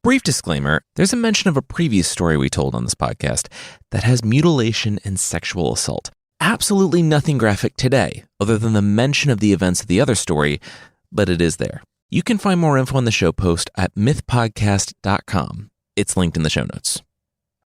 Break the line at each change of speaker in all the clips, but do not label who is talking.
Brief disclaimer, there's a mention of a previous story we told on this podcast that has mutilation and sexual assault. Absolutely nothing graphic today, other than the mention of the events of the other story, but it is there. You can find more info on the show post at mythpodcast.com. It's linked in the show notes.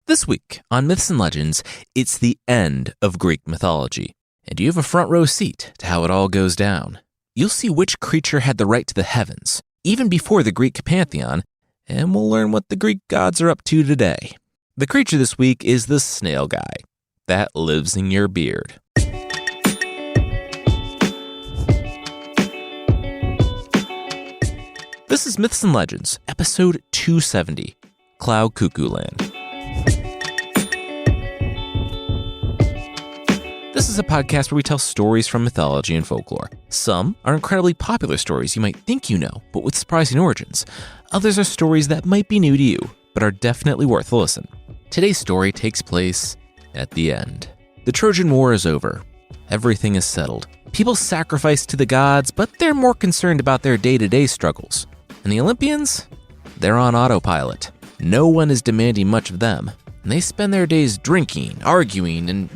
This week on Myths and Legends, it's the end of Greek mythology, and you have a front row seat to how it all goes down. You'll see which creature had the right to the heavens, even before the Greek pantheon, and we'll learn what the Greek gods are up to today. The creature this week is the snail guy that lives in your beard. This is Myths and Legends, episode 270, Cloud Cuckoo Land. This is a podcast where we tell stories from mythology and folklore. Some are incredibly popular stories you might think you know, but with surprising origins. Others are stories that might be new to you, but are definitely worth a listen. Today's story takes place at the end. The Trojan War is over. Everything is settled. People sacrifice to the gods, but they're more concerned about their day-to-day struggles. And the Olympians? They're on autopilot. No one is demanding much of them. And they spend their days drinking, arguing, and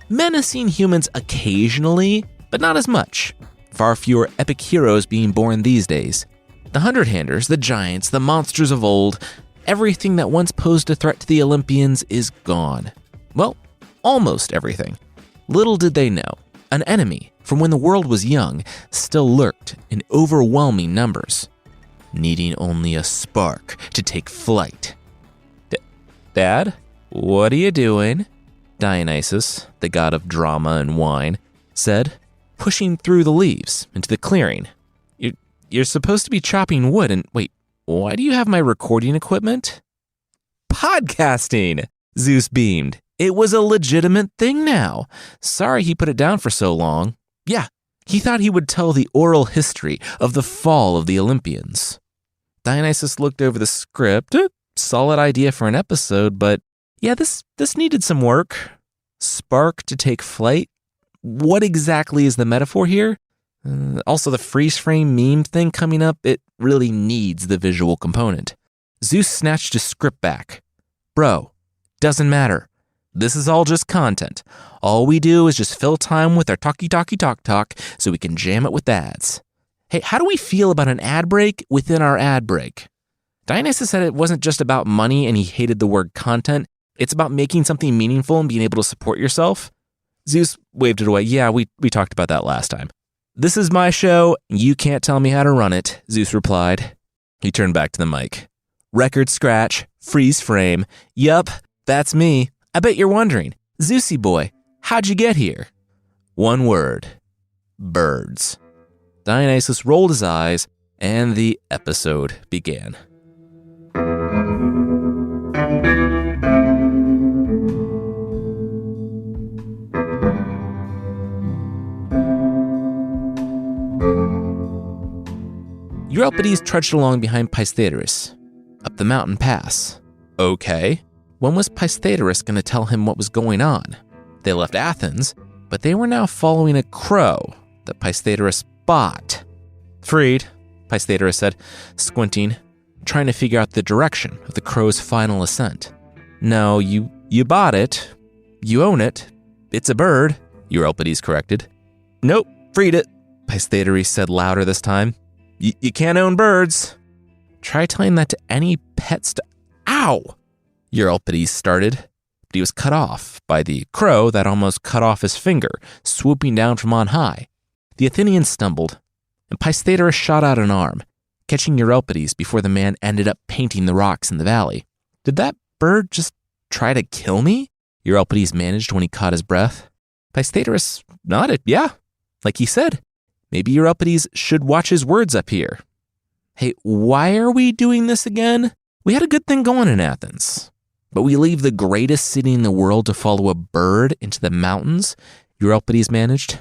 menacing humans occasionally, but not as much. Far fewer epic heroes being born these days. The Hundred-Handers, the giants, the monsters of old, everything that once posed a threat to the Olympians is gone. Well, almost everything. Little did they know, an enemy from when the world was young still lurked in overwhelming numbers, needing only a spark to take flight. Dad, what are you doing? Dionysus, the god of drama and wine, said, pushing through the leaves into the clearing. You're supposed to be chopping wood, and wait, why do you have my recording equipment? Podcasting, Zeus beamed. It was a legitimate thing now. Sorry he put it down for so long. Yeah, he thought he would tell the oral history of the fall of the Olympians. Dionysus looked over the script. Solid idea for an episode, but yeah, this needed some work. Spark to take flight? What exactly is the metaphor here? Also, the freeze frame meme thing coming up, it really needs the visual component. Zeus snatched his script back. Bro, doesn't matter. This is all just content. All we do is just fill time with our talk so we can jam it with ads. Hey, how do we feel about an ad break within our ad break? Dionysus said it wasn't just about money and he hated the word content. It's about making something meaningful and being able to support yourself. Zeus waved it away. Yeah, we talked about that last time. This is my show. You can't tell me how to run it, Zeus replied. He turned back to the mic. Record scratch, freeze frame. Yup, that's me. I bet you're wondering, Zeusy boy, how'd you get here? One word. Birds. Dionysus rolled his eyes and the episode began. Eurypylus trudged along behind Pythagoras, up the mountain pass. Okay, when was Pythagoras going to tell him what was going on? They left Athens, but they were now following a crow that Pythagoras bought. Freed, Pythagoras said, squinting, trying to figure out the direction of the crow's final ascent. No, you bought it. You own it. It's a bird, Eurypylus corrected. Nope, freed it, Pythagoras said louder this time. You can't own birds. Try telling that to any pets. Ow! Eurypylus started, but he was cut off by the crow that almost cut off his finger, swooping down from on high. The Athenian stumbled, and Pythagoras shot out an arm, catching Eurypylus before the man ended up painting the rocks in the valley. Did that bird just try to kill me? Eurypylus managed when he caught his breath. Pythagoras nodded, yeah, like he said. Maybe Eurypylus should watch his words up here. Hey, why are we doing this again? We had a good thing going in Athens. But we leave the greatest city in the world to follow a bird into the mountains, Eurypylus managed.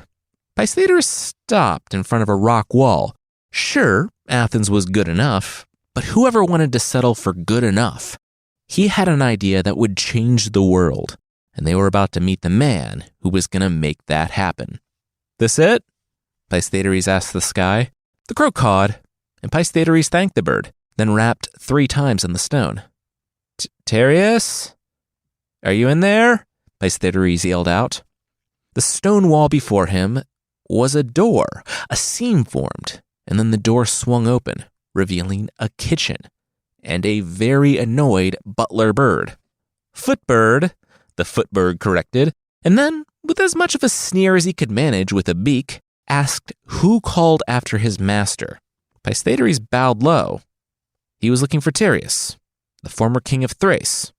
Pythagoras stopped in front of a rock wall. Sure, Athens was good enough, but whoever wanted to settle for good enough? He had an idea that would change the world, and they were about to meet the man who was going to make that happen. This it? Pythagoras asked the sky. The crow cawed, and Pythagoras thanked the bird, then rapped 3 times on the stone. Tereus? Are you in there? Pystheteres yelled out. The stone wall before him was a door. A seam formed, and then the door swung open, revealing a kitchen and a very annoyed butler bird. Footbird, the footbird corrected, and then, with as much of a sneer as he could manage with a beak, asked who called after his master. Pystheteres bowed low. He was looking for Tereus, the former king of Thrace.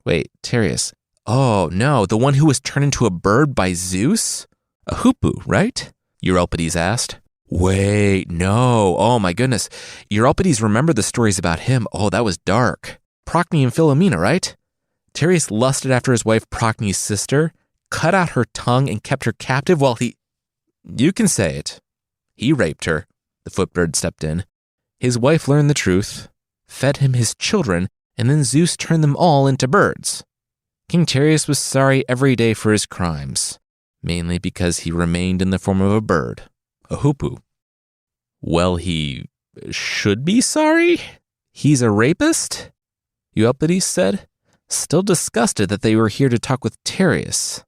Wait, Tereus. Oh, no, the one who was turned into a bird by Zeus? A hoopoe, right? Eurypides asked. Wait, no. Oh, my goodness. Eurypides remembered the stories about him. Oh, that was dark. Procne and Philomena, right? Tereus lusted after his wife Procne's sister, cut out her tongue, and kept her captive while he... You can say it. He raped her. The footbird stepped in. His wife learned the truth, fed him his children, and then Zeus turned them all into birds. King Tereus was sorry every day for his crimes, mainly because he remained in the form of a bird, a hoopoe. Well, he should be sorry? He's a rapist? Eurypides said, still disgusted that they were here to talk with Tereus.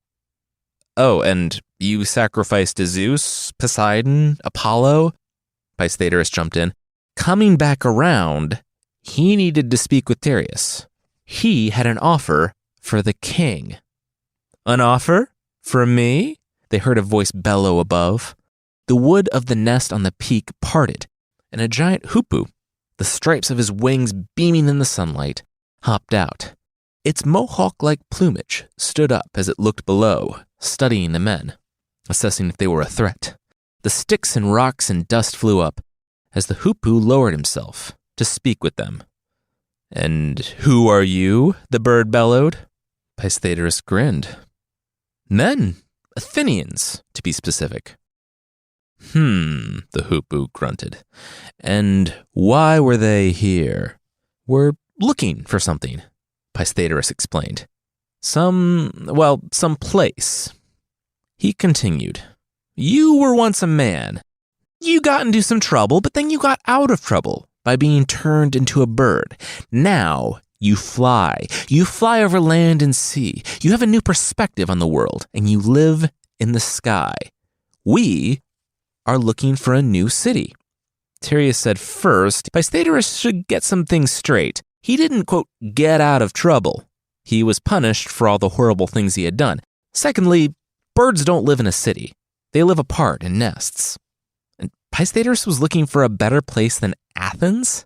Oh, and you sacrificed to Zeus, Poseidon, Apollo? Pystheteres jumped in. Coming back around, he needed to speak with Tereus. He had an offer for the king. An offer? For me? They heard a voice bellow above. The wood of the nest on the peak parted, and a giant hoopoe, the stripes of his wings beaming in the sunlight, hopped out. Its mohawk-like plumage stood up as it looked below, studying the men, assessing if they were a threat. The sticks and rocks and dust flew up as the hoopoe lowered himself to speak with them. And who are you? The bird bellowed. Pystheteres grinned. Men, Athenians, to be specific. The hoopoe grunted. And why were they here? We're looking for something, Pystheteres explained. Some place. He continued. You were once a man. You got into some trouble, but then you got out of trouble by being turned into a bird. Now you fly. You fly over land and sea. You have a new perspective on the world, and you live in the sky. We are looking for a new city. Tereus said first, Pystheteres should get some things straight. He didn't, quote, get out of trouble. He was punished for all the horrible things he had done. Secondly, birds don't live in a city. They live apart in nests. And Pystheteres was looking for a better place than Athens?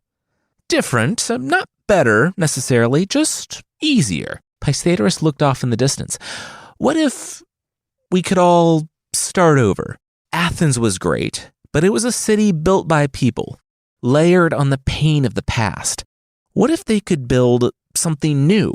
Different, not better necessarily, just easier. Pystheteres looked off in the distance. What if we could all start over? Athens was great, but it was a city built by people, layered on the pain of the past. What if they could build something new,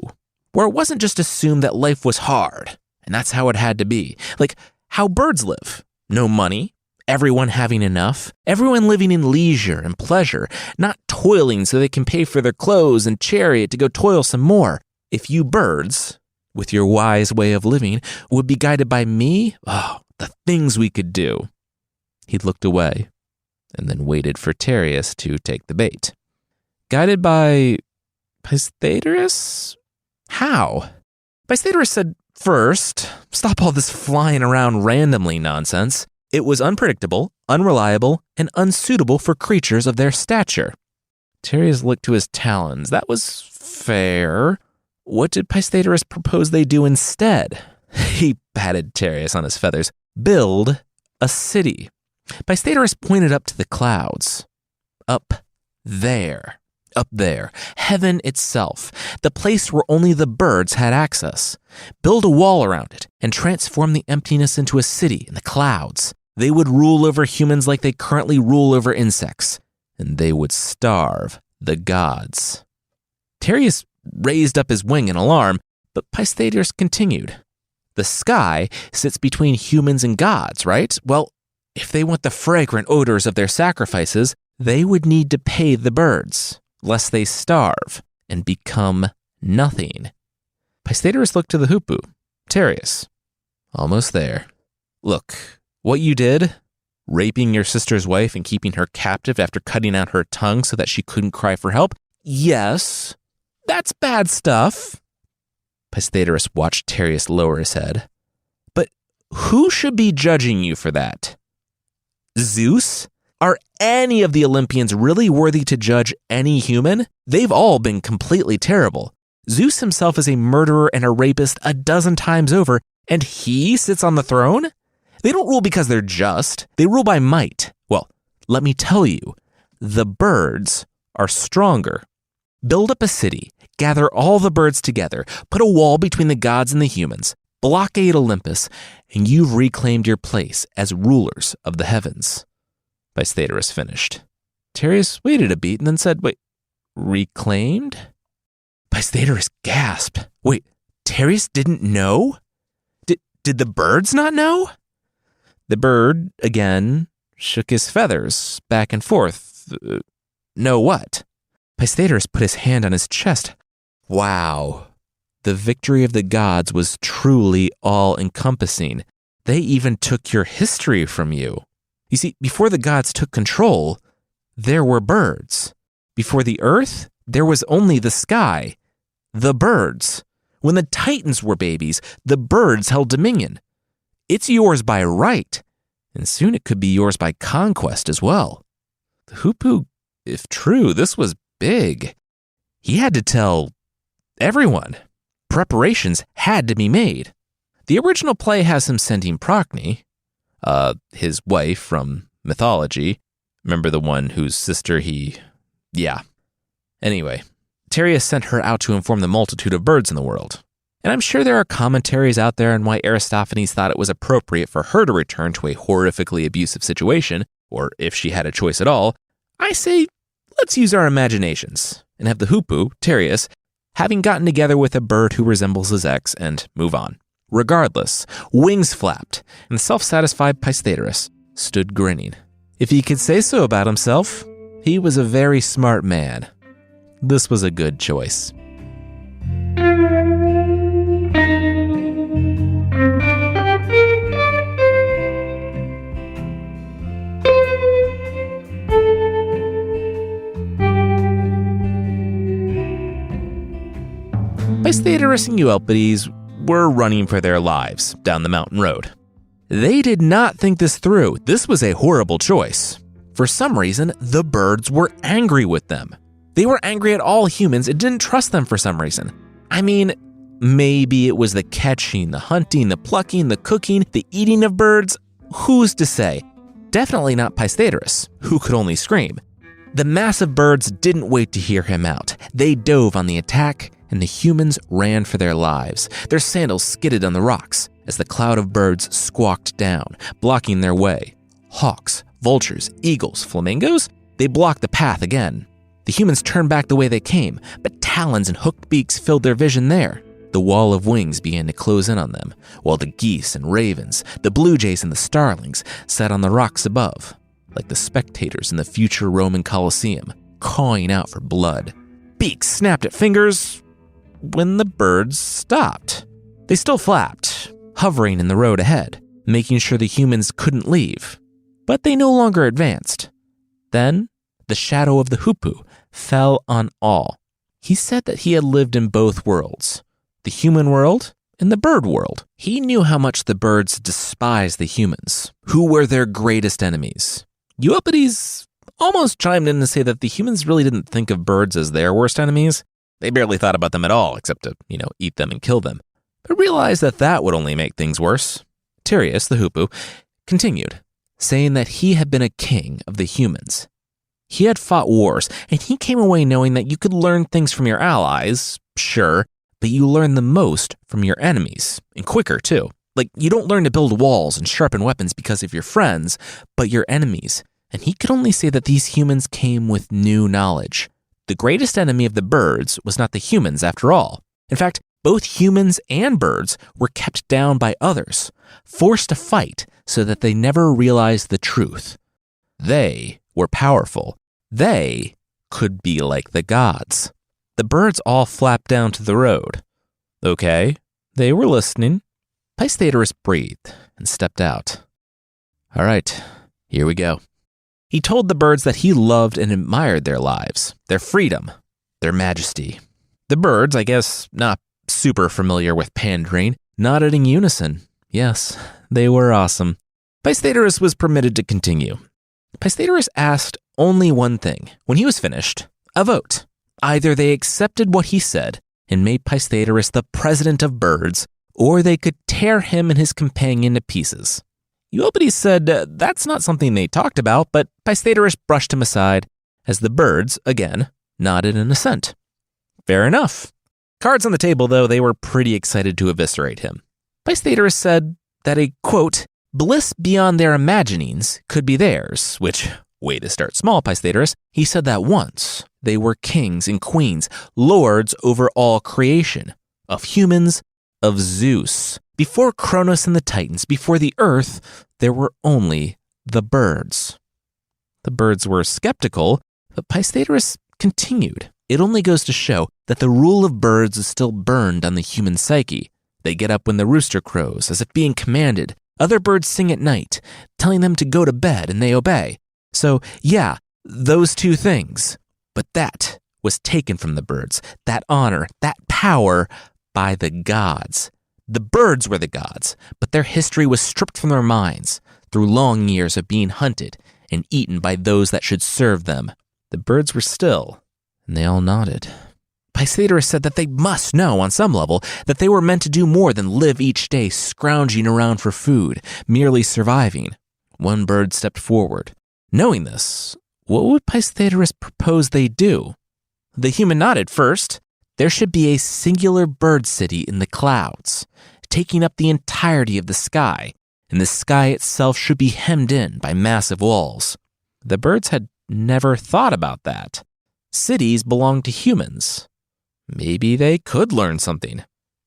where it wasn't just assumed that life was hard, and that's how it had to be? Like how birds live. No money, everyone having enough, everyone living in leisure and pleasure, not toiling so they can pay for their clothes and chariot to go toil some more. If you birds, with your wise way of living, would be guided by me, the things we could do. He looked away and then waited for Tereus to take the bait. Guided by Pystheteres? How? Pystheteres said, first, stop all this flying around randomly nonsense. It was unpredictable, unreliable, and unsuitable for creatures of their stature. Tereus looked to his talons. That was fair. What did Pystheteres propose they do instead? He patted Tereus on his feathers. Build a city. Pystheteres pointed up to the clouds. Up there. Up there. Heaven itself. The place where only the birds had access. Build a wall around it and transform the emptiness into a city in the clouds. They would rule over humans like they currently rule over insects. And they would starve the gods. Tereus raised up his wing in alarm, but Pystheteres continued. The sky sits between humans and gods, right? Well, if they want the fragrant odors of their sacrifices, they would need to pay the birds, lest they starve and become nothing. Pystheteres looked to the hoopoe. Tereus. Almost there. Look, what you did, Raping your sister's wife and keeping her captive after cutting out her tongue so that she couldn't cry for help? Yes, that's bad stuff. Pythagoras watched Tereus lower his head. But who should be judging you for that? Zeus? Are any of the Olympians really worthy to judge any human? They've all been completely terrible. Zeus himself is a murderer and a rapist a dozen times over, and he sits on the throne? They don't rule because they're just. They rule by might. Well, let me tell you, the birds are stronger. Build up a city, gather all the birds together, put a wall between the gods and the humans, blockade Olympus, and you've reclaimed your place as rulers of the heavens. Pythagoras finished. Tereus waited a beat and then said, wait, reclaimed? Pythagoras gasped. Wait, Tereus didn't know? Did the birds not know? The bird, again, shook his feathers back and forth. Know what? Pythagoras put his hand on his chest. Wow. The victory of the gods was truly all-encompassing. They even took your history from you. You see, before the gods took control, there were birds. Before the earth, there was only the sky. The birds. When the Titans were babies, the birds held dominion. It's yours by right, and soon it could be yours by conquest as well. The hoopoo, if true, this was big. He had to tell everyone. Preparations had to be made. The original play has him sending Procne, his wife from mythology. Remember the one whose sister Anyway, Tereus sent her out to inform the multitude of birds in the world. And I'm sure there are commentaries out there on why Aristophanes thought it was appropriate for her to return to a horrifically abusive situation, or if she had a choice at all. I say, let's use our imaginations and have the hoopoo, Tereus, having gotten together with a bird who resembles his ex and move on. Regardless, wings flapped, and the self-satisfied Pythagoras stood grinning. If he could say so about himself, he was a very smart man. This was a good choice. Pythagoras and Euripides were running for their lives down the mountain road. They did not think this through. This was a horrible choice. For some reason, the birds were angry with them. They were angry at all humans and didn't trust them for some reason. I mean, maybe it was the catching, the hunting, the plucking, the cooking, the eating of birds. Who's to say? Definitely not Pythagoras, who could only scream. The massive birds didn't wait to hear him out. They dove on the attack, and the humans ran for their lives. Their sandals skidded on the rocks as the cloud of birds squawked down, blocking their way. Hawks, vultures, eagles, flamingos, they blocked the path again. The humans turned back the way they came, but talons and hooked beaks filled their vision there. The wall of wings began to close in on them, while the geese and ravens, the blue jays and the starlings sat on the rocks above, like the spectators in the future Roman Colosseum, cawing out for blood. Beaks snapped at fingers when the birds stopped. They still flapped, hovering in the road ahead, making sure the humans couldn't leave, but they no longer advanced. Then, the shadow of the hoopoo fell on all. He said that he had lived in both worlds, the human world and the bird world. He knew how much the birds despised the humans, who were their greatest enemies. Euripides almost chimed in to say that the humans really didn't think of birds as their worst enemies. They barely thought about them at all, except to, eat them and kill them. But realized that that would only make things worse. Tereus, the hoopoo, continued, saying that he had been a king of the humans. He had fought wars, and he came away knowing that you could learn things from your allies, sure, but you learn the most from your enemies, and quicker too. Like, you don't learn to build walls and sharpen weapons because of your friends, but your enemies. And he could only say that these humans came with new knowledge. The greatest enemy of the birds was not the humans after all. In fact, both humans and birds were kept down by others, forced to fight so that they never realized the truth. They were powerful. They could be like the gods. The birds all flapped down to the road. Okay, they were listening. Pythagoras breathed and stepped out. All right, Here we go. He told the birds that he loved and admired their lives, their freedom, their majesty. The birds, I guess not super familiar with pandering, nodded in unison. Yes, they were awesome. Pythagoras was permitted to continue. Pythagoras asked only one thing. When he was finished, a vote. Either they accepted what he said and made Pythagoras the president of birds, or they could tear him and his companion to pieces. Euripides said that's not something they talked about, but Pythagoras brushed him aside as the birds, again, nodded in assent. Fair enough. Cards on the table, though, they were pretty excited to eviscerate him. Pythagoras said that a, quote, bliss beyond their imaginings could be theirs, which, way to start small, Pythagoras. He said that once they were kings and queens, lords over all creation, of humans, of Zeus. Before Kronos and the Titans, before the earth, there were only the birds. The birds were skeptical, but Pythagoras continued. It only goes to show that the rule of birds is still burned on the human psyche. They get up when the rooster crows, as if being commanded. Other birds sing at night, telling them to go to bed, and they obey. So, yeah, those two things. But that was taken from the birds, that honor, that power, by the gods. The birds were the gods, but their history was stripped from their minds through long years of being hunted and eaten by those that should serve them. The birds were still, and they all nodded. Pythagoras said that they must know on some level that they were meant to do more than live each day scrounging around for food, merely surviving. One bird stepped forward. Knowing this, what would Pythagoras propose they do? The human nodded first. There should be a singular bird city in the clouds, taking up the entirety of the sky, and the sky itself should be hemmed in by massive walls. The birds had never thought about that. Cities belong to humans. Maybe they could learn something.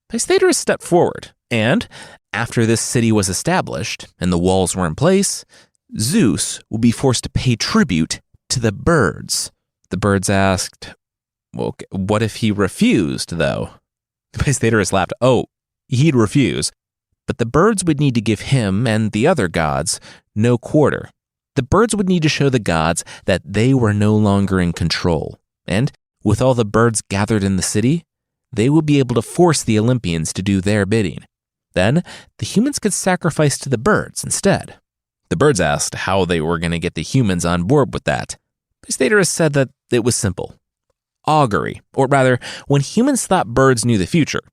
Pythagoras stepped forward, and after this city was established and the walls were in place, Zeus would be forced to pay tribute to the birds. The birds asked, well, what if he refused, though? Pythagoras laughed. Oh, he'd refuse. But the birds would need to give him and the other gods no quarter. The birds would need to show the gods that they were no longer in control. And with all the birds gathered in the city, they would be able to force the Olympians to do their bidding. Then the humans could sacrifice to the birds instead. The birds asked how they were going to get the humans on board with that. Pythagoras said that it was simple. Augury, or rather, when humans thought birds knew the future,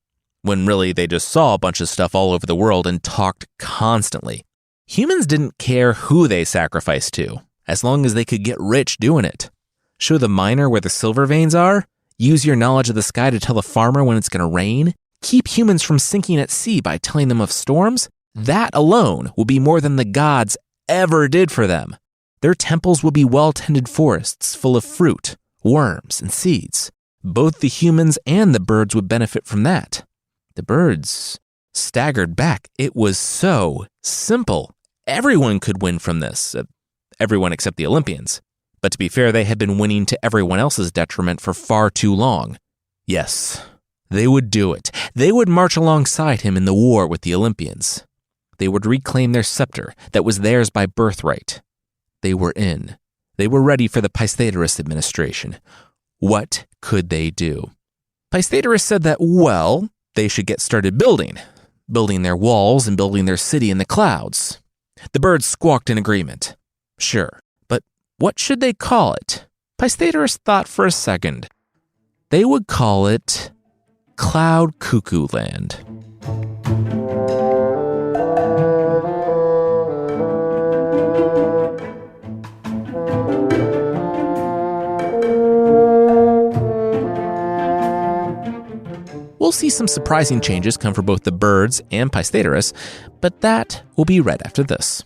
when really they just saw a bunch of stuff all over the world and talked constantly. Humans didn't care who they sacrificed to, as long as they could get rich doing it. Show the miner where the silver veins are, use your knowledge of the sky to tell the farmer when it's going to rain, keep humans from sinking at sea by telling them of storms. That alone will be more than the gods ever did for them. Their temples will be well-tended forests full of fruit, worms, and seeds. Both the humans and the birds would benefit from that. The birds staggered back. It was so simple. Everyone could win from this. Everyone except the Olympians. But to be fair, they had been winning to everyone else's detriment for far too long. Yes, they would do it. They would march alongside him in the war with the Olympians. They would reclaim their scepter that was theirs by birthright. They were in. They were ready for the Pythagoras administration. What could they do? Pythagoras said that, well, they should get started building their walls and building their city in the clouds. The birds squawked in agreement. Sure, but what should they call it? Pythagoras thought for a second. They would call it Cloud Cuckoo Land. We'll see some surprising changes come for both the birds and Pythagoras, but that will be right after this.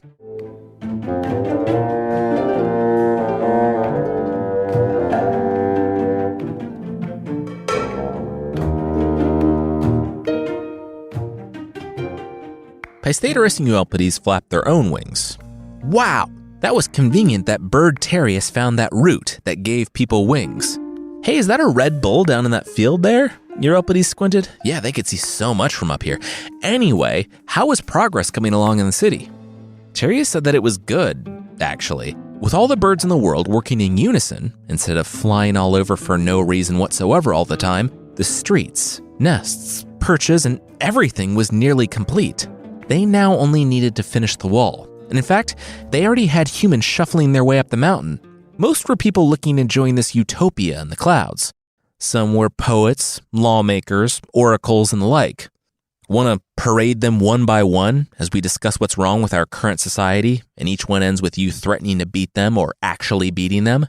Pythagoras and Euripides flapped their own wings. Wow, that was convenient that Bird Tereus found that root that gave people wings. Hey, is that a Red Bull down in that field there? Euripides squinted. Yeah, they could see so much from up here. Anyway, how was progress coming along in the city? Tereus said that it was good. actually. With all the birds in the world working in unison, instead of flying all over for no reason whatsoever all the time, the streets, nests, perches, and everything was nearly complete. They now only needed to finish the wall. And in fact, they already had humans shuffling their way up the mountain. Most were people looking to join this utopia in the clouds. Some were poets, lawmakers, oracles, and the like. Want to parade them one by one as we discuss what's wrong with our current society, and each one ends with you threatening to beat them or actually beating them?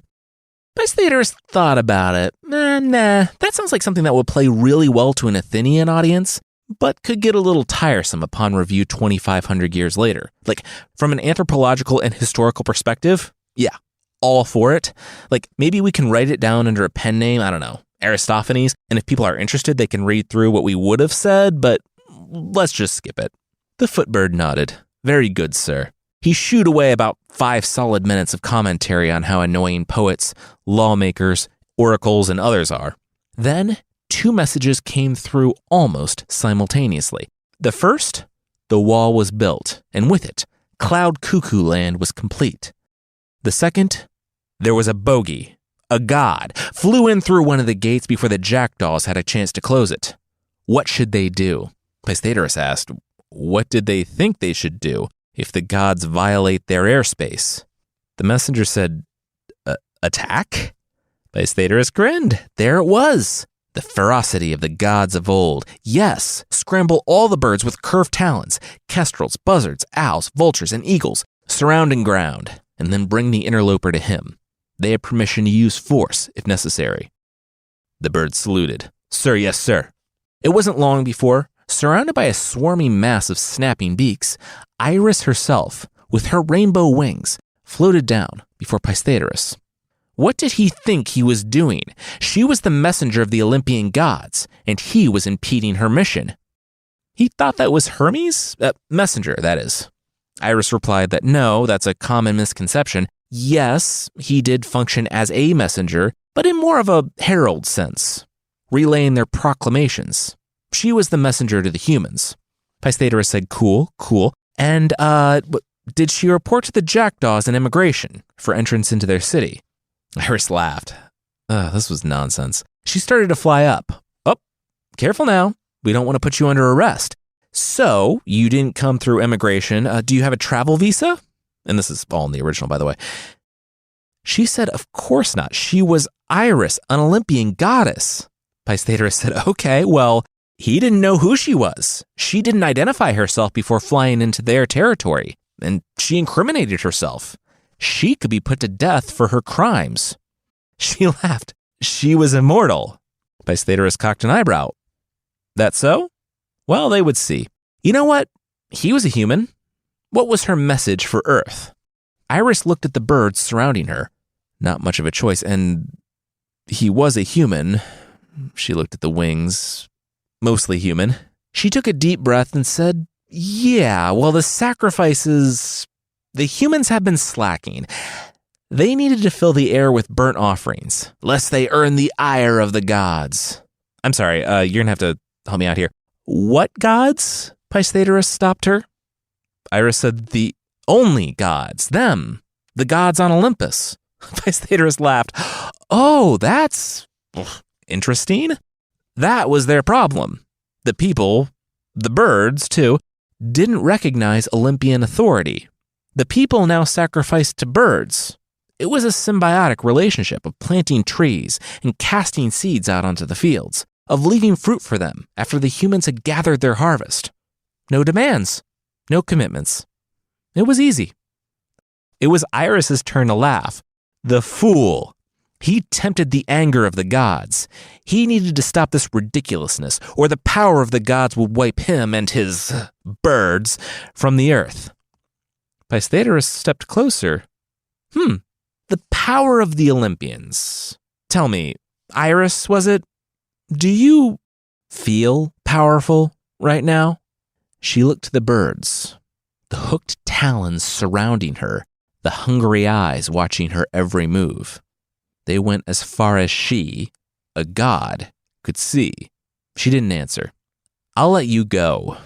Pythagoras thought about it. Nah, that sounds like something that would play really well to an Athenian audience, but could get a little tiresome upon review 2,500 years later. Like, from an anthropological and historical perspective, yeah, all for it. Like, maybe we can write it down under a pen name, I don't know, Aristophanes, and if people are interested, they can read through what we would have said, but let's just skip it. The footbird nodded. Very good, sir. He shooed away about 5 solid minutes of commentary on how annoying poets, lawmakers, oracles, and others are. Then, 2 messages came through almost simultaneously. The first, the wall was built, and with it, Cloud Cuckoo Land was complete. The second, there was a bogey. A god flew in through one of the gates before the jackdaws had a chance to close it. What should they do? Pythagoras asked, what did they think they should do if the gods violate their airspace? The messenger said, attack? Pythagoras grinned. There it was. The ferocity of the gods of old. Yes, scramble all the birds with curved talons, kestrels, buzzards, owls, vultures, and eagles, surrounding ground, and then bring the interloper to him. They have permission to use force if necessary. The bird saluted. Sir, yes, sir. It wasn't long before, surrounded by a swarming mass of snapping beaks, Iris herself, with her rainbow wings, floated down before Pythagoras. What did he think he was doing? She was the messenger of the Olympian gods, and he was impeding her mission. He thought that was Hermes? Messenger, that is. Iris replied that no, that's a common misconception. Yes, he did function as a messenger, but in more of a herald sense, relaying their proclamations. She was the messenger to the humans. Pythagoras said, cool. And, did she report to the jackdaws in immigration for entrance into their city? Iris laughed. This was nonsense. She started to fly up. Oh, careful now. We don't want to put you under arrest. So, you didn't come through immigration. Do you have a travel visa? And this is all in the original, by the way. She said, of course not. She was Iris, an Olympian goddess. Pythagoras said, okay, well, he didn't know who she was. She didn't identify herself before flying into their territory, and she incriminated herself. She could be put to death for her crimes. She laughed. She was immortal. Pythagoras cocked an eyebrow. That so? Well, they would see. You know what? He was a human. What was her message for Earth? Iris looked at the birds surrounding her. Not much of a choice, and he was a human. She looked at the wings. Mostly human. She took a deep breath and said, yeah, well, the sacrifices... The humans have been slacking. They needed to fill the air with burnt offerings, lest they earn the ire of the gods. I'm sorry, you're going to have to help me out here. What gods? Pythagoras stopped her. Iris said, the only gods, them, the gods on Olympus. Pythagoras laughed. Oh, that's interesting. That was their problem. The people, the birds too, didn't recognize Olympian authority. The people now sacrificed to birds. It was a symbiotic relationship of planting trees and casting seeds out onto the fields, of leaving fruit for them after the humans had gathered their harvest. No demands, no commitments. It was easy. It was Iris's turn to laugh. The fool. He tempted the anger of the gods. He needed to stop this ridiculousness, or the power of the gods would wipe him and his birds from the earth. Pythagoras stepped closer. The power of the Olympians. Tell me, Iris, was it? Do you feel powerful right now? She looked to the birds, the hooked talons surrounding her, the hungry eyes watching her every move. They went as far as she, a god, could see. She didn't answer. I'll let you go.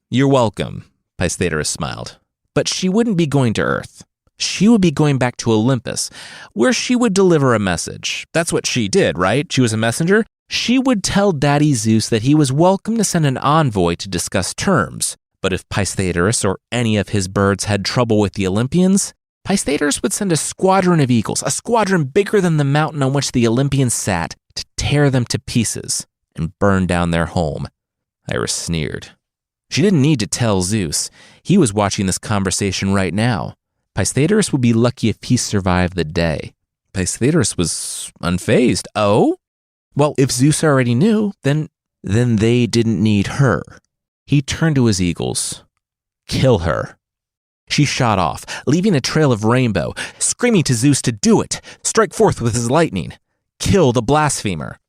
You're welcome, Pythagoras smiled. But she wouldn't be going to Earth. she would be going back to Olympus, where she would deliver a message. That's what she did, right? She was a messenger. She would tell Daddy Zeus that he was welcome to send an envoy to discuss terms. But if Pythagoras or any of his birds had trouble with the Olympians, Pythagoras would send a squadron of eagles, a squadron bigger than the mountain on which the Olympians sat, to tear them to pieces and burn down their home. Iris sneered. She didn't need to tell Zeus. He was watching this conversation right now. Pythagoras would be lucky if he survived the day. Pythagoras was unfazed. Oh? Well, if Zeus already knew, then they didn't need her. He turned to his eagles. Kill her. She shot off, leaving a trail of rainbow, screaming to Zeus to do it, strike forth with his lightning, kill the blasphemer.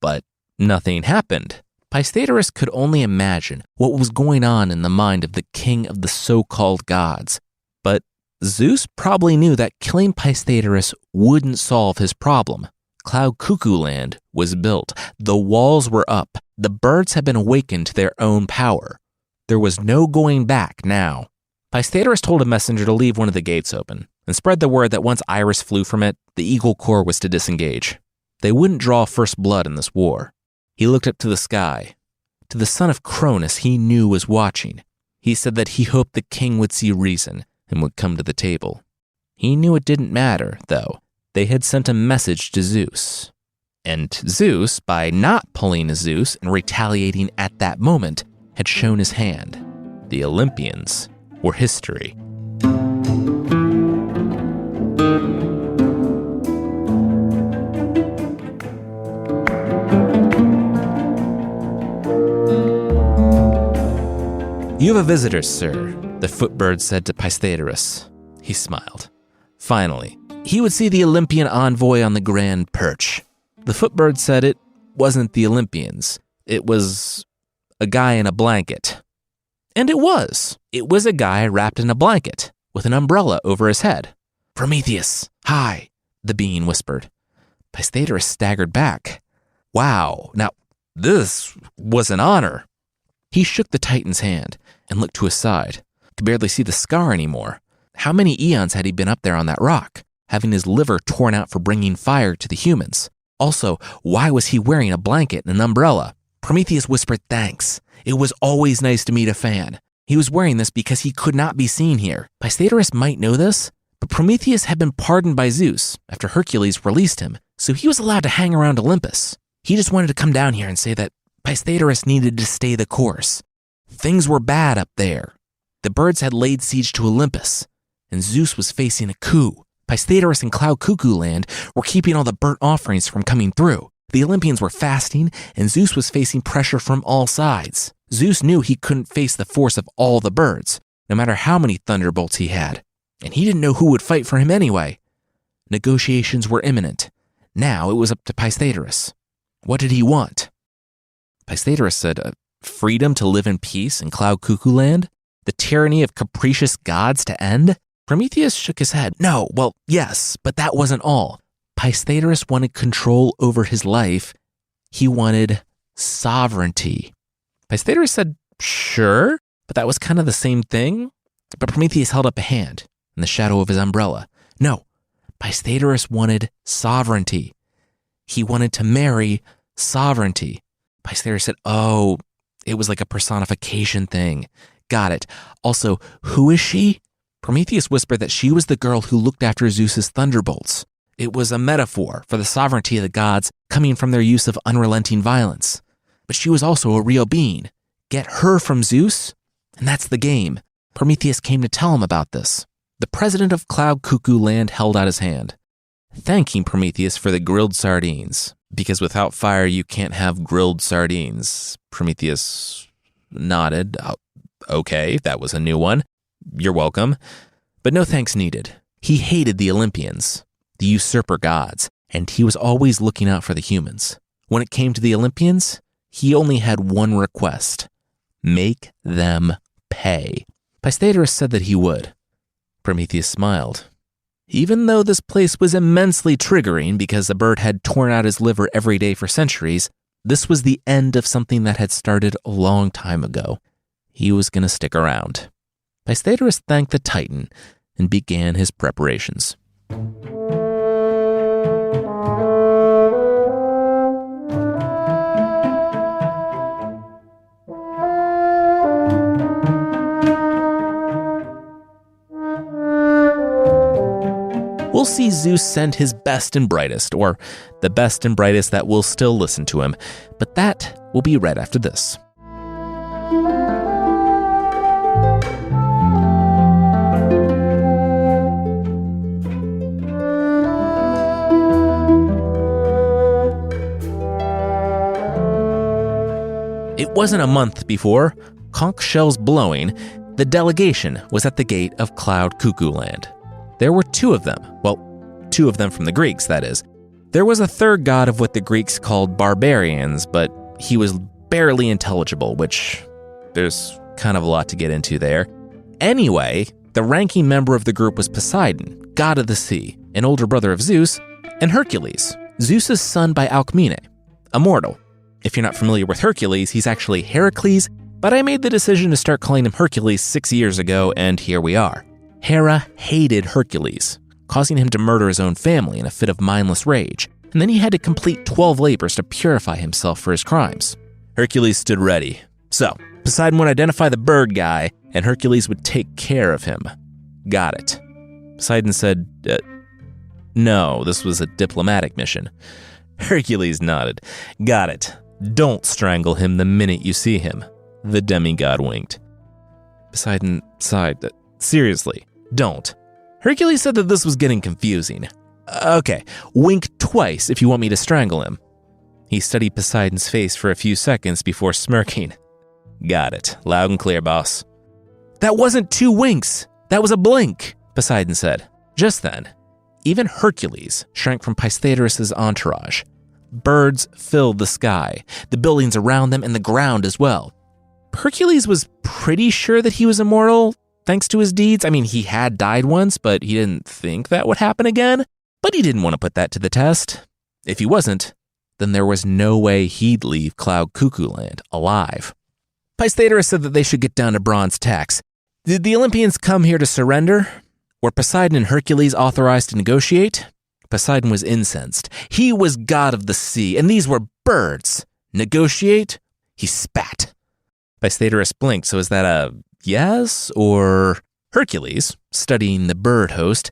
But nothing happened. Pythagoras could only imagine what was going on in the mind of the king of the so-called gods. But Zeus probably knew that killing Pythagoras wouldn't solve his problem. Cloud Cuckoo Land was built. The walls were up. The birds had been awakened to their own power. There was no going back now. Pythagoras told a messenger to leave one of the gates open and spread the word that once Iris flew from it, the Eagle Corps was to disengage. They wouldn't draw first blood in this war. He looked up to the sky, to the son of Cronus he knew was watching. He said that he hoped the king would see reason and would come to the table. He knew it didn't matter, though. They had sent a message to Zeus. And Zeus, by not pulling a Zeus and retaliating at that moment, had shown his hand. The Olympians were history. You have a visitor, sir, the footbird said to Pythagoras. He smiled. Finally, he would see the Olympian envoy on the grand perch. The footbird said it wasn't the Olympians. It was a guy in a blanket. And it was. It was a guy wrapped in a blanket with an umbrella over his head. Prometheus, hi, the being whispered. Pythagoras staggered back. Wow, now this was an honor. He shook the Titan's hand and looked to his side. Could barely see the scar anymore. How many eons had he been up there on that rock, having his liver torn out for bringing fire to the humans? Also, why was he wearing a blanket and an umbrella? Prometheus whispered thanks. It was always nice to meet a fan. He was wearing this because he could not be seen here. Pythagoras might know this, but Prometheus had been pardoned by Zeus after Hercules released him, so he was allowed to hang around Olympus. He just wanted to come down here and say that Pythagoras needed to stay the course. Things were bad up there. The birds had laid siege to Olympus, and Zeus was facing a coup. Pythagoras and Cloud Cuckoo Land were keeping all the burnt offerings from coming through. The Olympians were fasting, and Zeus was facing pressure from all sides. Zeus knew he couldn't face the force of all the birds, no matter how many thunderbolts he had. And he didn't know who would fight for him anyway. Negotiations were imminent. Now it was up to Pythagoras. What did he want? Pythagoras said, freedom to live in peace in Cloud Cuckoo Land? The tyranny of capricious gods to end? Prometheus shook his head. No, well, yes, but that wasn't all. Pythagoras wanted control over his life. He wanted sovereignty. Pythagoras said, sure, but that was kind of the same thing. But Prometheus held up a hand in the shadow of his umbrella. No, Pythagoras wanted sovereignty. He wanted to marry sovereignty. Pythagoras said, oh, it was like a personification thing. Got it. Also, who is she? Prometheus whispered that she was the girl who looked after Zeus's thunderbolts. It was a metaphor for the sovereignty of the gods coming from their use of unrelenting violence. But she was also a real being. Get her from Zeus, and that's the game. Prometheus came to tell him about this. The president of Cloud Cuckoo Land held out his hand, thanking Prometheus for the grilled sardines, because without fire you can't have grilled sardines. Prometheus nodded. Okay, that was a new one. You're welcome. But no thanks needed. He hated the Olympians, the usurper gods, and he was always looking out for the humans. When it came to the Olympians, he only had one request: make them pay. Pythagoras said that he would. Prometheus smiled. Even though this place was immensely triggering because a bird had torn out his liver every day for centuries, this was the end of something that had started a long time ago. He was going to stick around. Pythagoras thanked the Titan and began his preparations. We'll see Zeus send his best and brightest, or the best and brightest that will still listen to him, but that will be right after this. It wasn't a month before, conch shells blowing, the delegation was at the gate of Cloud Cuckoo Land. There were two of them. Well, two of them from the Greeks, that is. There was a third god of what the Greeks called barbarians, but he was barely intelligible, which there's kind of a lot to get into there. Anyway, the ranking member of the group was Poseidon, god of the sea, an older brother of Zeus, and Hercules, Zeus's son by Alcmene, a mortal. If you're not familiar with Hercules, he's actually Heracles, but I made the decision to start calling him Hercules 6 years ago, and here we are. Hera hated Hercules, causing him to murder his own family in a fit of mindless rage, and then he had to complete 12 labors to purify himself for his crimes. Hercules stood ready. So, Poseidon would identify the bird guy, and Hercules would take care of him. Got it. Poseidon said, no, this was a diplomatic mission. Hercules nodded. Got it. Don't strangle him the minute you see him. The demigod winked. Poseidon sighed. Seriously, don't. Hercules said that this was getting confusing. Okay, wink twice if you want me to strangle him. He studied Poseidon's face for a few seconds before smirking. Got it. Loud and clear, boss. That wasn't 2 winks. That was a blink, Poseidon said. Just then, even Hercules shrank from Pythagoras' entourage. Birds filled the sky, the buildings around them, and the ground as well. Hercules was pretty sure that he was immortal, thanks to his deeds. I mean, he had died once, but he didn't think that would happen again. But he didn't want to put that to the test. If he wasn't, then there was no way he'd leave Cloud Cuckoo Land alive. Pythagoras said that they should get down to bronze tacks. Did the Olympians come here to surrender? Were Poseidon and Hercules authorized to negotiate? Poseidon was incensed. He was god of the sea, and these were birds. Negotiate? He spat. Pythagoras blinked, so is that a yes or... Hercules, studying the bird host,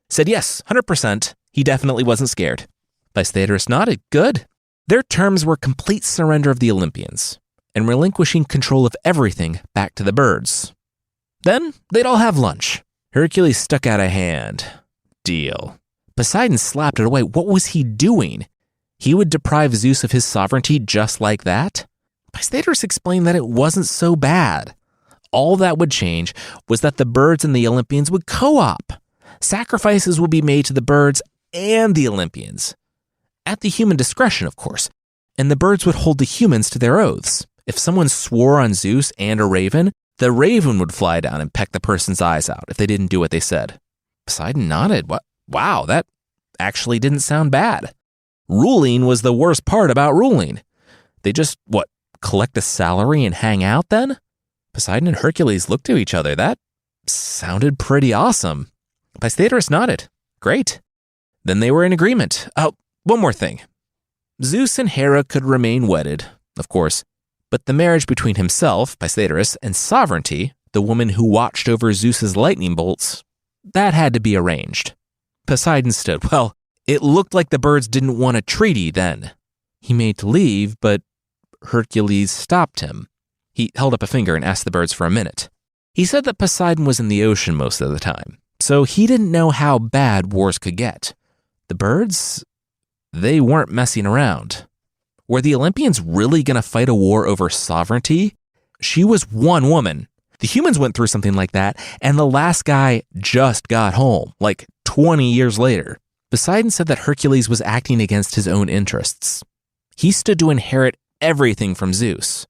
said yes, 100%. He definitely wasn't scared. Pythagoras nodded. Good. Their terms were complete surrender of the Olympians and relinquishing control of everything back to the birds. Then they'd all have lunch. Hercules stuck out a hand. Deal. Poseidon slapped it away. What was he doing? He would deprive Zeus of his sovereignty just like that? Pythagoras explained that it wasn't so bad. All that would change was that the birds and the Olympians would co-op. Sacrifices would be made to the birds and the Olympians. At the human discretion, of course. And the birds would hold the humans to their oaths. If someone swore on Zeus and a raven, the raven would fly down and peck the person's eyes out if they didn't do what they said. Poseidon nodded. Wow, that actually didn't sound bad. Ruling was the worst part about ruling. They just, collect a salary and hang out then? Poseidon and Hercules looked to each other. That sounded pretty awesome. Pythagoras nodded. Great. Then they were in agreement. Oh, one more thing. Zeus and Hera could remain wedded, of course, but the marriage between himself, Pythagoras, and Sovereignty, the woman who watched over Zeus's lightning bolts, that had to be arranged. Poseidon stood. Well, it looked like the birds didn't want a treaty then. He made to leave, but Hercules stopped him. He held up a finger and asked the birds for a minute. He said that Poseidon was in the ocean most of the time, so he didn't know how bad wars could get. The birds, they weren't messing around. Were the Olympians really going to fight a war over sovereignty? She was one woman. The humans went through something like that, and the last guy just got home, 20 years later. Poseidon said that Hercules was acting against his own interests. He stood to inherit everything from Zeus.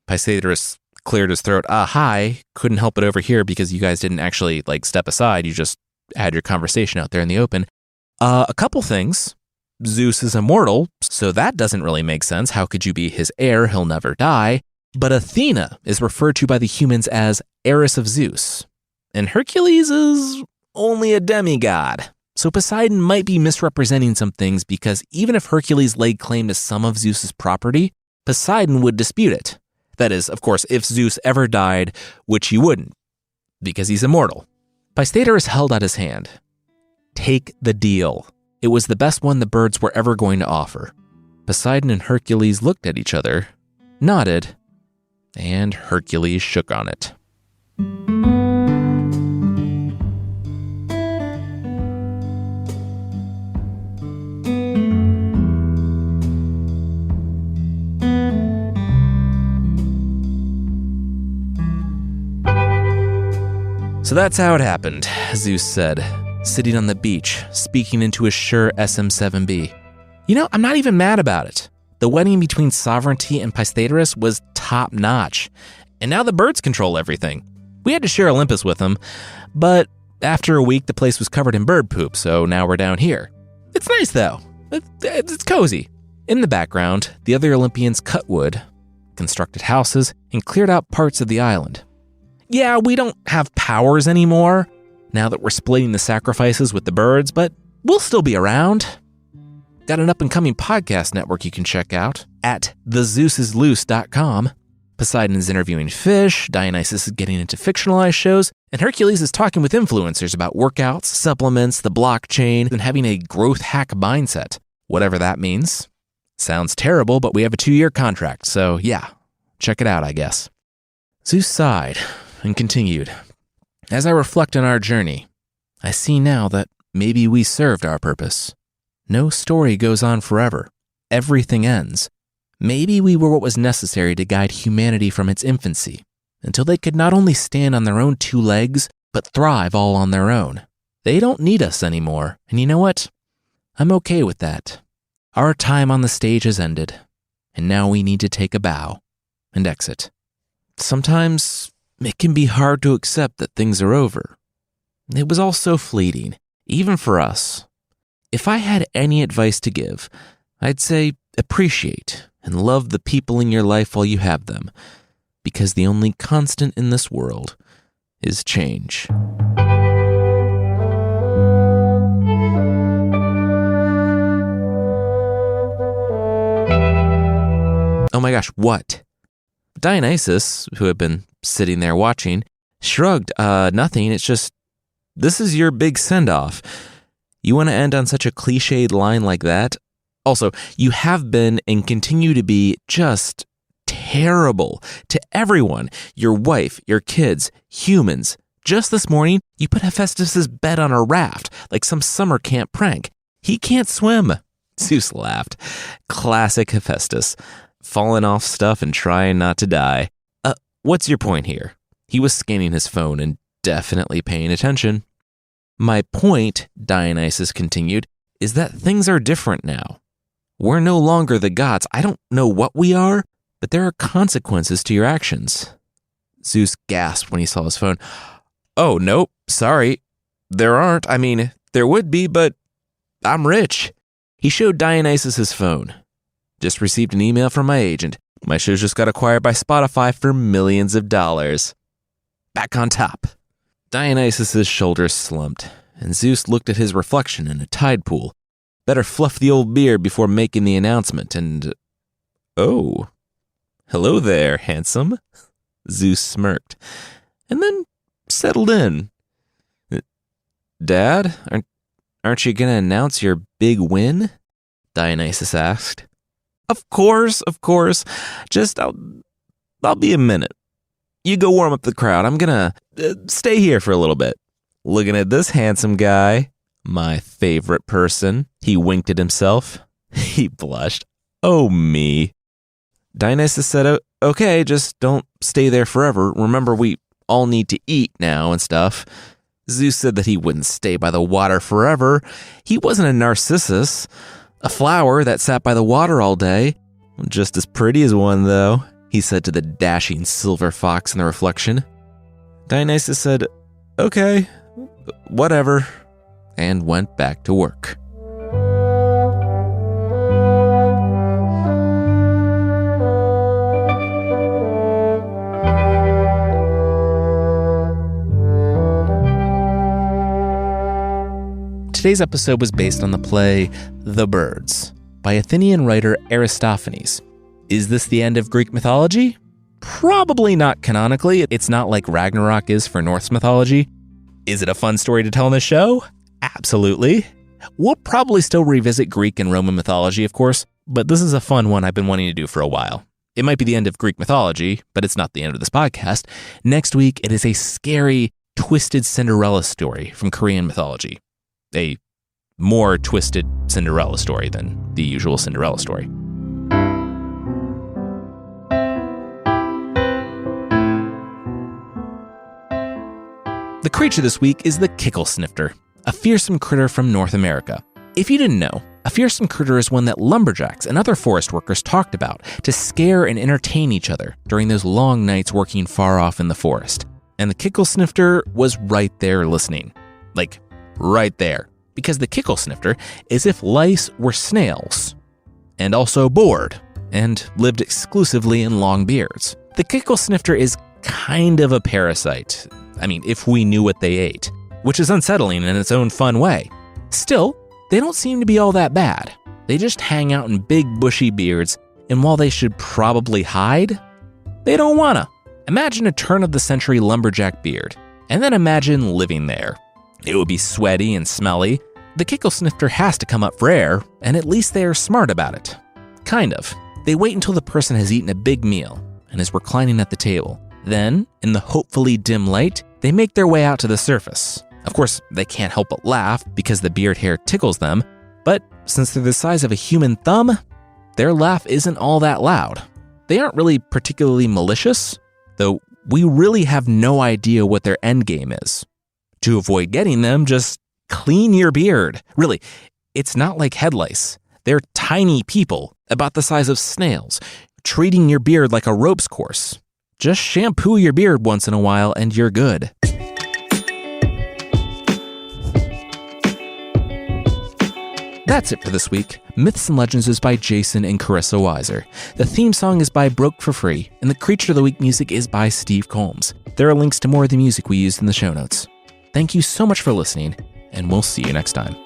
Pythagoras cleared his throat. Hi, couldn't help it over here because you guys didn't actually, step aside. You just had your conversation out there in the open. A couple things. Zeus is immortal, so that doesn't really make sense. How could you be his heir? He'll never die. But Athena is referred to by the humans as heiress of Zeus. And Hercules is only a demigod. So Poseidon might be misrepresenting some things because even if Hercules laid claim to some of Zeus's property, Poseidon would dispute it. That is, of course, if Zeus ever died, which he wouldn't, because he's immortal. Pythagoras held out his hand. Take the deal. It was the best one the birds were ever going to offer. Poseidon and Hercules looked at each other, nodded, and Hercules shook on it. So that's how it happened, Zeus said, sitting on the beach, speaking into his Shure SM7B. You know, I'm not even mad about it. The wedding between Sovereignty and Pythagoras was top-notch, and now the birds control everything. We had to share Olympus with them, but after a week, the place was covered in bird poop, so now we're down here. It's nice, though. It's cozy. In the background, the other Olympians cut wood, constructed houses, and cleared out parts of the island. Yeah, we don't have powers anymore, now that we're splitting the sacrifices with the birds, but we'll still be around. Got an up-and-coming podcast network you can check out at thezeusisloose.com. Poseidon is interviewing fish, Dionysus is getting into fictionalized shows, and Hercules is talking with influencers about workouts, supplements, the blockchain, and having a growth hack mindset. Whatever that means. Sounds terrible, but we have a 2-year contract, so yeah, check it out, I guess. Zeus sighed and continued. As I reflect on our journey, I see now that maybe we served our purpose. No story goes on forever. Everything ends. Maybe we were what was necessary to guide humanity from its infancy, until they could not only stand on their own 2 legs, but thrive all on their own. They don't need us anymore, and you know what? I'm okay with that. Our time on the stage has ended, and now we need to take a bow and exit. Sometimes it can be hard to accept that things are over. It was all so fleeting, even for us. If I had any advice to give, I'd say appreciate and love the people in your life while you have them, because the only constant in this world is change. Oh my gosh, what? Dionysus, who had been sitting there watching, shrugged. Nothing, it's just, this is your big send-off. You want to end on such a cliched line like that? Also, you have been and continue to be just terrible to everyone. Your wife, your kids, humans. Just this morning, you put Hephaestus' bed on a raft like some summer camp prank. He can't swim. Zeus laughed. Classic Hephaestus. Falling off stuff and trying not to die. What's your point here? He was scanning his phone and definitely paying attention. My point, Dionysus continued, is that things are different now. We're no longer the gods. I don't know what we are, but there are consequences to your actions. Zeus gasped when he saw his phone. Oh, nope, sorry. There aren't. I mean, there would be, but I'm rich. He showed Dionysus his phone. Just received an email from my agent. My show just got acquired by Spotify for millions of dollars. Back on top. Dionysus' shoulders slumped, and Zeus looked at his reflection in a tide pool. Better fluff the old beard before making the announcement, and... Oh. Hello there, handsome. Zeus smirked, and then settled in. Dad, aren't you gonna announce your big win? Dionysus asked. Of course. Just, I'll be a minute. You go warm up the crowd. I'm gonna stay here for a little bit. Looking at this handsome guy, my favorite person. He winked at himself. He blushed. Oh, me. Dionysus said, okay, just don't stay there forever. Remember, we all need to eat now and stuff. Zeus said that he wouldn't stay by the water forever. He wasn't a narcissus. A flower that sat by the water all day. Just as pretty as one, though, he said to the dashing silver fox in the reflection. Dionysus said, okay, whatever, and went back to work. Today's episode was based on the play The Birds by Athenian writer Aristophanes. Is this the end of Greek mythology? Probably not canonically. It's not like Ragnarok is for Norse mythology. Is it a fun story to tell on this show? Absolutely. We'll probably still revisit Greek and Roman mythology, of course, but this is a fun one I've been wanting to do for a while. It might be the end of Greek mythology, but it's not the end of this podcast. Next week, it is a scary, twisted Cinderella story from Korean mythology. A more twisted Cinderella story than the usual Cinderella story. The creature this week is the Kickle Snifter, a fearsome critter from North America. If you didn't know, a fearsome critter is one that lumberjacks and other forest workers talked about to scare and entertain each other during those long nights working far off in the forest. And the Kickle Snifter was right there listening. Like, right there. Because the Kickle Snifter is if lice were snails. And also bored. And lived exclusively in long beards. The Kickle Snifter is kind of a parasite. I mean, if we knew what they ate. Which is unsettling in its own fun way. Still, they don't seem to be all that bad. They just hang out in big bushy beards. And while they should probably hide, they don't wanna. Imagine a turn-of-the-century lumberjack beard, and then imagine living there. It would be sweaty and smelly. The Kickle Snifter has to come up for air, and at least they are smart about it. Kind of. They wait until the person has eaten a big meal and is reclining at the table. Then, in the hopefully dim light, they make their way out to the surface. Of course, they can't help but laugh because the beard hair tickles them, but since they're the size of a human thumb, their laugh isn't all that loud. They aren't really particularly malicious, though we really have no idea what their end game is. To avoid getting them, just clean your beard. Really, it's not like head lice. They're tiny people, about the size of snails, treating your beard like a ropes course. Just shampoo your beard once in a while and you're good. That's it for this week. Myths and Legends is by Jason and Carissa Weiser. The theme song is by Broke for Free, and the Creature of the Week music is by Steve Combs. There are links to more of the music we used in the show notes. Thank you so much for listening, and we'll see you next time.